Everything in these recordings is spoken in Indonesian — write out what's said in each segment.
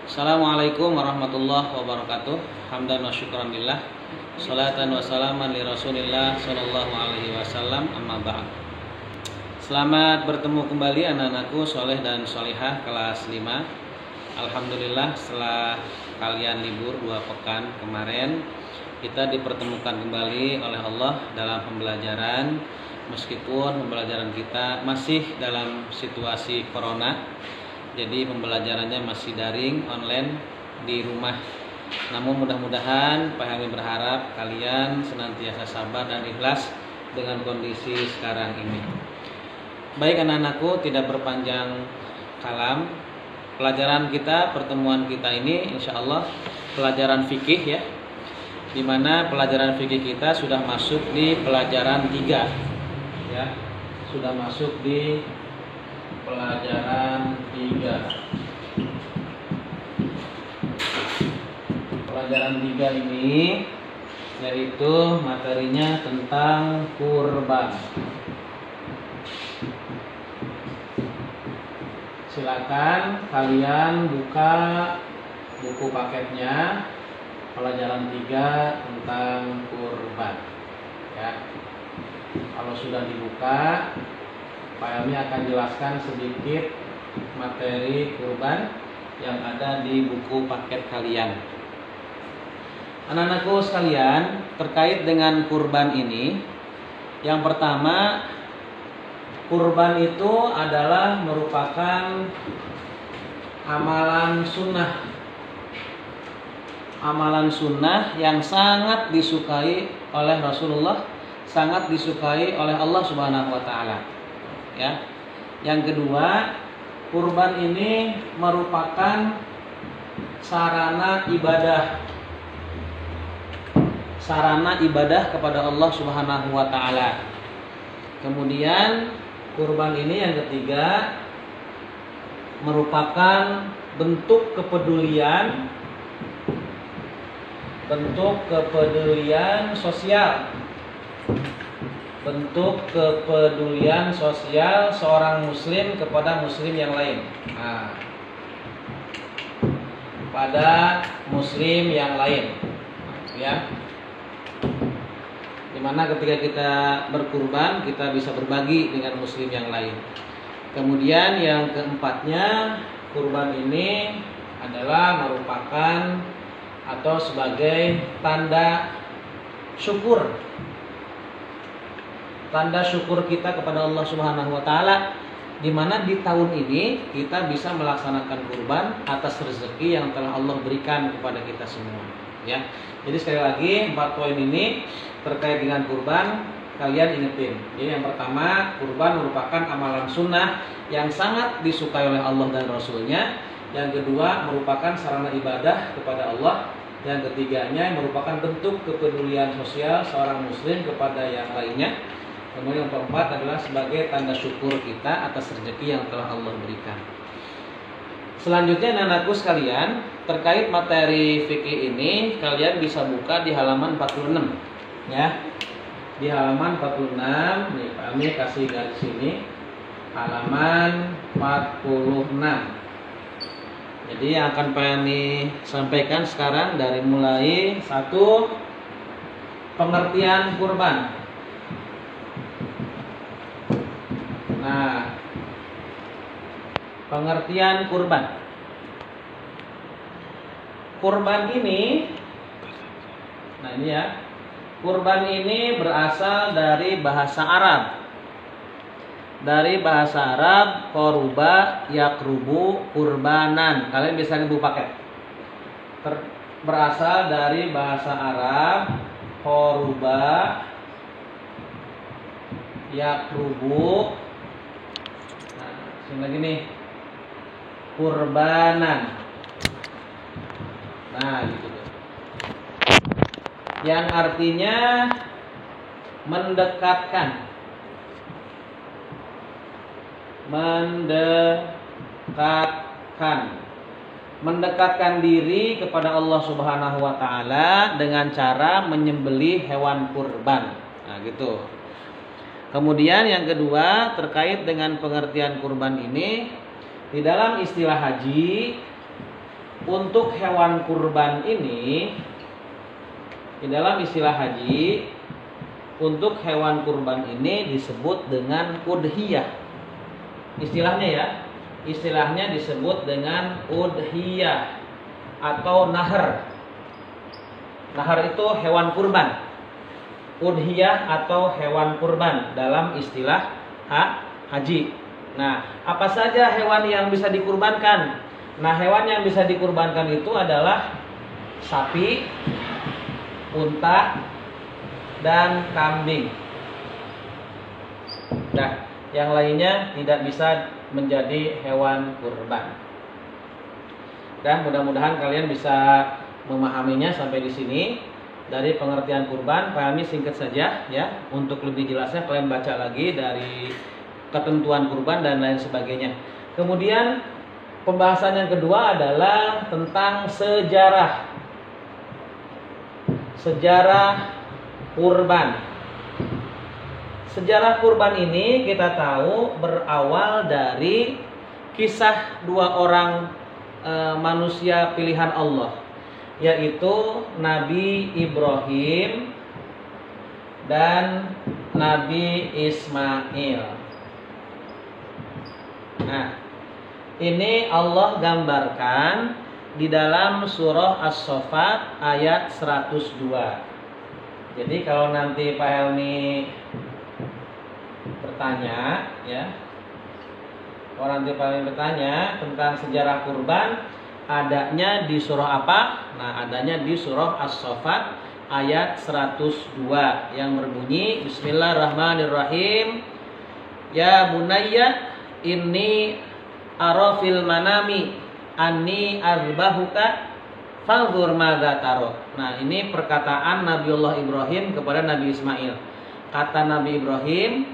Assalamualaikum warahmatullahi wabarakatuh. Hamdan wa syukran lillah. Salatan wa salaman li Rasulillah sallallahu alaihi wasallam. Amma ba'd. Selamat bertemu kembali anak-anakku soleh dan solihah kelas 5. Alhamdulillah setelah kalian libur 2 pekan kemarin, kita dipertemukan kembali oleh Allah dalam pembelajaran. Meskipun pembelajaran kita masih dalam situasi corona, jadi pembelajarannya masih daring, online, di rumah. Namun mudah-mudahan kami berharap kalian senantiasa sabar dan ikhlas dengan kondisi sekarang ini. Baik anak-anakku, tidak berpanjang kalam, pelajaran kita, pertemuan kita ini insya Allah pelajaran fikih ya, dimana pelajaran fikih kita sudah masuk di pelajaran 3 ya, sudah masuk di pelajaran 3. Pelajaran 3 ini yaitu materinya tentang kurban. Silakan kalian buka buku paketnya, pelajaran 3 tentang kurban ya. Kalau sudah dibuka, Pak Helmi akan jelaskan sedikit materi kurban yang ada di buku paket kalian. Anak-anakku sekalian, terkait dengan kurban ini, yang pertama, kurban itu adalah merupakan amalan sunnah. Amalan sunnah yang sangat disukai oleh Rasulullah, sangat disukai oleh Allah Subhanahu wa taala. Ya. Yang kedua, kurban ini merupakan sarana ibadah. Sarana ibadah kepada Allah Subhanahu wa taala. Kemudian kurban ini yang ketiga merupakan bentuk kepedulian sosial. Bentuk kepedulian sosial seorang muslim kepada muslim yang lain. Pada muslim yang lain. Ya. Dimana ketika kita berkurban, kita bisa berbagi dengan muslim yang lain. Kemudian yang keempatnya, kurban ini adalah merupakan atau sebagai tanda syukur. Tanda syukur kita kepada Allah Subhanahu wa taala, di mana di tahun ini kita bisa melaksanakan kurban atas rezeki yang telah Allah berikan kepada kita semua, ya. Jadi sekali lagi 4 poin ini terkait dengan kurban kalian ingetin. Jadi yang pertama, kurban merupakan amalan sunnah yang sangat disukai oleh Allah dan Rasulnya. Yang kedua, merupakan sarana ibadah kepada Allah. Yang ketiganya, merupakan bentuk kepedulian sosial seorang muslim kepada yang lainnya. Kemudian yang keempat adalah sebagai tanda syukur kita atas rezeki yang telah Allah berikan. Selanjutnya anak-anakku sekalian, terkait materi fikih ini kalian bisa buka di halaman 46 ya. Di halaman 46 nih, kami kasih garis sini, halaman 46. Jadi yang akan kami sampaikan sekarang dari mulai 1, pengertian kurban. Nah, pengertian kurban. Kurban ini, nah ini ya, kurban ini berasal dari bahasa Arab. Dari bahasa Arab, koruba, yakrubu, kurbanan. Kalian bisa buku paket. Berasal dari bahasa Arab, koruba, yakrubu. Sini lagi nih, kurbanan. Nah gitu. Yang artinya mendekatkan. Mendekatkan diri kepada Allah Subhanahu wa taala dengan cara menyembelih hewan kurban. Nah gitu. Kemudian yang kedua, terkait dengan pengertian kurban ini, di dalam istilah haji untuk hewan kurban ini di dalam istilah haji, untuk hewan kurban ini disebut dengan udhiyah. Istilahnya ya, istilahnya disebut dengan udhiyah atau nahar. Nahar itu hewan kurban. Udhiyah atau hewan kurban dalam istilah haji. Nah, apa saja hewan yang bisa dikurbankan? Nah, hewan yang bisa dikurbankan itu adalah sapi, unta, dan kambing. Nah, yang lainnya tidak bisa menjadi hewan kurban. Dan mudah-mudahan kalian bisa memahaminya sampai di sini. Dari pengertian kurban, pahami singkat saja ya. Untuk lebih jelasnya kalian baca lagi dari ketentuan kurban dan lain sebagainya. Kemudian pembahasan yang kedua adalah tentang sejarah. Sejarah kurban. Sejarah kurban ini kita tahu berawal dari kisah dua orang manusia pilihan Allah, yaitu Nabi Ibrahim dan Nabi Ismail. Nah, ini Allah gambarkan di dalam surah As-Saffat ayat 102. Jadi kalau nanti Pak Helmi bertanya ya, kalau nanti Pak Helmi bertanya tentang sejarah kurban, adanya di surah apa? Nah, adanya di surah As-Saffat ayat 102 yang berbunyi Bismillahirrahmanirrahim. Ya bunayya inni ara fil manami anni azbahuka fanzur madza taro. Nah, ini perkataan Nabiullah Ibrahim kepada Nabi Ismail. Kata Nabi Ibrahim,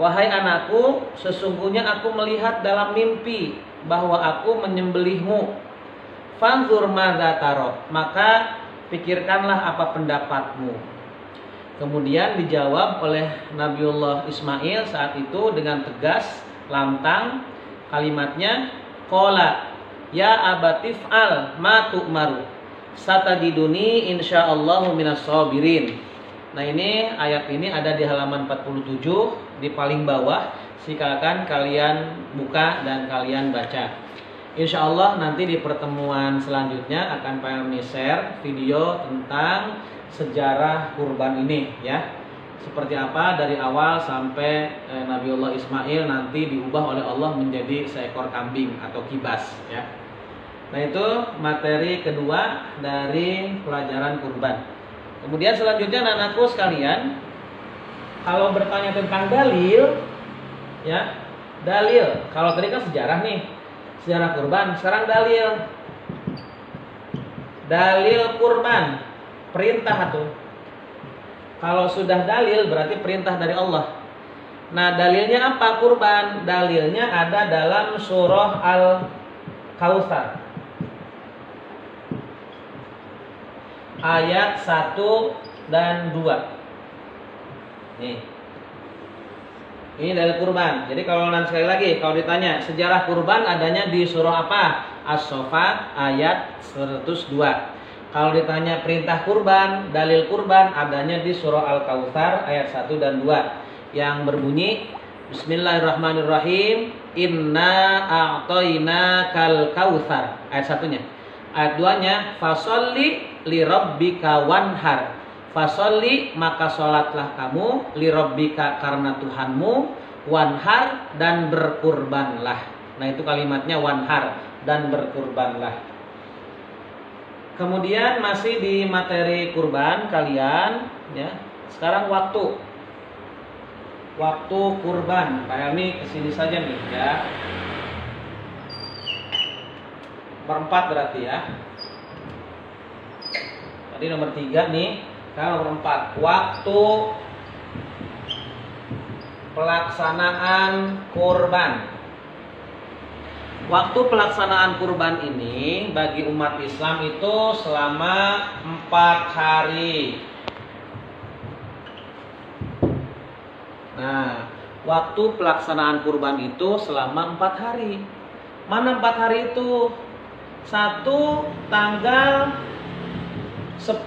wahai anakku, sesungguhnya aku melihat dalam mimpi bahwa aku menyembelihmu. Fanzur madza taro, maka pikirkanlah apa pendapatmu. Kemudian dijawab oleh Nabiullah Ismail saat itu dengan tegas, lantang. Kalimatnya, qala ya abatif'al ma tu'maru satadiduni insyaallahu minas sabirin. Nah, ini ayat ini ada di halaman 47 di paling bawah. Silakan kalian buka dan kalian baca. Insya Allah nanti di pertemuan selanjutnya akan kami share video tentang sejarah kurban ini ya. Seperti apa dari awal sampai Nabiullah Ismail nanti diubah oleh Allah menjadi seekor kambing atau kibas ya. Nah, itu materi kedua dari pelajaran kurban. Kemudian selanjutnya anak-anakku sekalian, kalau bertanya tentang dalil ya, dalil. Kalau tadi kan sejarah nih, sejarah kurban. Sekarang dalil. Dalil kurban, perintah tuh. Kalau sudah dalil berarti perintah dari Allah. Nah, dalilnya apa kurban? Dalilnya ada dalam surah Al-Kautsar ayat 1 dan 2. Nih. Ini dalil kurban. Jadi kalau nanti sekali lagi kalau ditanya sejarah kurban adanya di surah apa? As-Saffat ayat 102. Kalau ditanya perintah kurban, dalil kurban adanya di surah Al-Kautsar ayat 1 dan 2 yang berbunyi Bismillahirrahmanirrahim. Inna a'tainakal kautsar. Ayat 1-nya. Ayat 2-nya fasholli lirabbika wanhar. Fasholli maka sholatlah kamu lirabbika karena Tuhanmu, wanhar dan berkurbanlah. Nah, itu kalimatnya wanhar dan berkurbanlah. Kemudian masih di materi kurban kalian ya. Sekarang waktu kurban. Pak Helmi kesini saja nih ya. Nomor 4 berarti ya. Tadi nomor 3 nih. Sekarang nomor 4. Waktu pelaksanaan kurban. Waktu pelaksanaan kurban ini bagi umat Islam itu selama 4 hari. Nah, waktu pelaksanaan kurban itu selama 4 hari. Mana 4 hari itu? Satu tanggal 10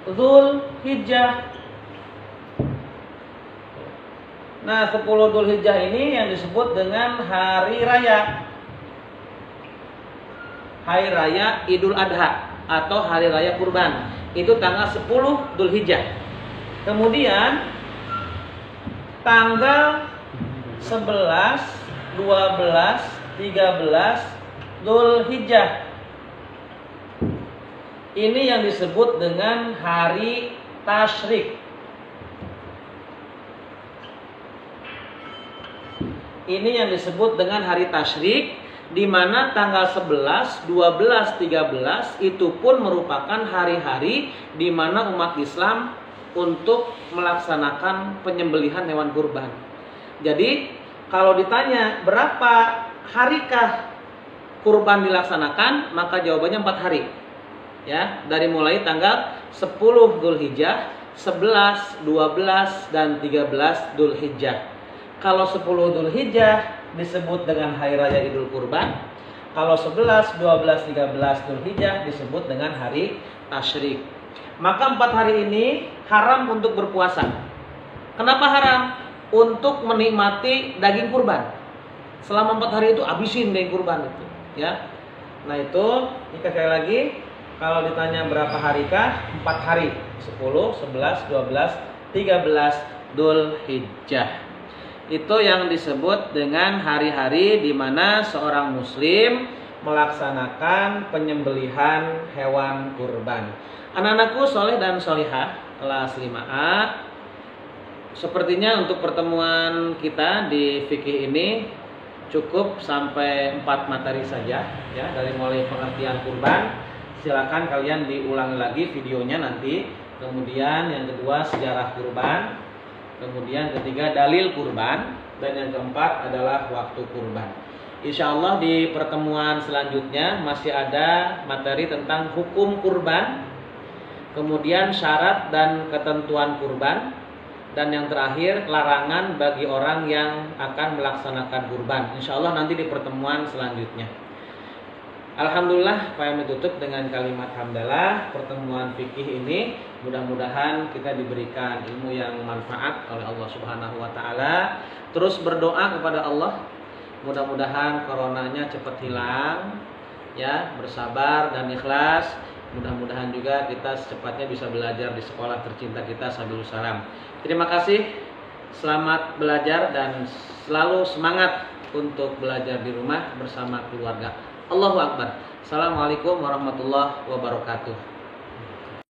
Dzulhijjah. Nah, 10 Dzulhijjah ini yang disebut dengan hari raya. Hari raya Idul Adha atau hari raya kurban. Itu tanggal 10 Dzulhijjah. Kemudian tanggal 11, 12, 13 Dzulhijjah. Ini yang disebut dengan hari tasyrik. Ini yang disebut dengan hari tasyrik, di mana tanggal 11, 12, 13 itu pun merupakan hari-hari di mana umat Islam untuk melaksanakan penyembelihan hewan kurban. Jadi kalau ditanya berapa harikah kurban dilaksanakan, maka jawabannya 4 hari. Ya, dari mulai tanggal 10 Dzulhijjah, 11, 12 dan 13 Dzulhijjah. Kalau 10 Dzulhijjah disebut dengan hari raya Idul Kurban. Kalau 11, 12, 13 Dzulhijjah disebut dengan hari tasyrik. Maka 4 hari ini haram untuk berpuasa. Kenapa haram? Untuk menikmati daging kurban. Selama 4 hari itu habisin daging kurban itu, ya. Nah, itu sekali lagi, kalau ditanya berapa harikah? 4 hari. 10, 11, 12, 13 Dzulhijjah. Itu yang disebut dengan hari-hari di mana seorang muslim melaksanakan penyembelihan hewan kurban. Anak-anakku soleh dan solihah kelas 5A, sepertinya untuk pertemuan kita di fikih ini cukup sampai 4 materi saja, ya, dari mulai pengertian kurban. Silakan kalian diulangi lagi videonya nanti. Kemudian yang kedua sejarah kurban. Kemudian ketiga dalil kurban. Dan yang keempat adalah waktu kurban. Insya Allah di pertemuan selanjutnya masih ada materi tentang hukum kurban. Kemudian syarat dan ketentuan kurban. Dan yang terakhir larangan bagi orang yang akan melaksanakan kurban. Insya Allah nanti di pertemuan selanjutnya. Alhamdulillah, kami tutup dengan kalimat hamdalah. Pertemuan fikih ini mudah-mudahan kita diberikan ilmu yang manfaat oleh Allah Subhanahu wa taala. Terus berdoa kepada Allah, mudah-mudahan coronanya cepat hilang, ya, bersabar dan ikhlas. Mudah-mudahan juga kita secepatnya bisa belajar di sekolah tercinta kita, Sabilus Salam. Terima kasih. Selamat belajar dan selalu semangat untuk belajar di rumah bersama keluarga. Allahu Akbar. Assalamualaikum warahmatullahi wabarakatuh.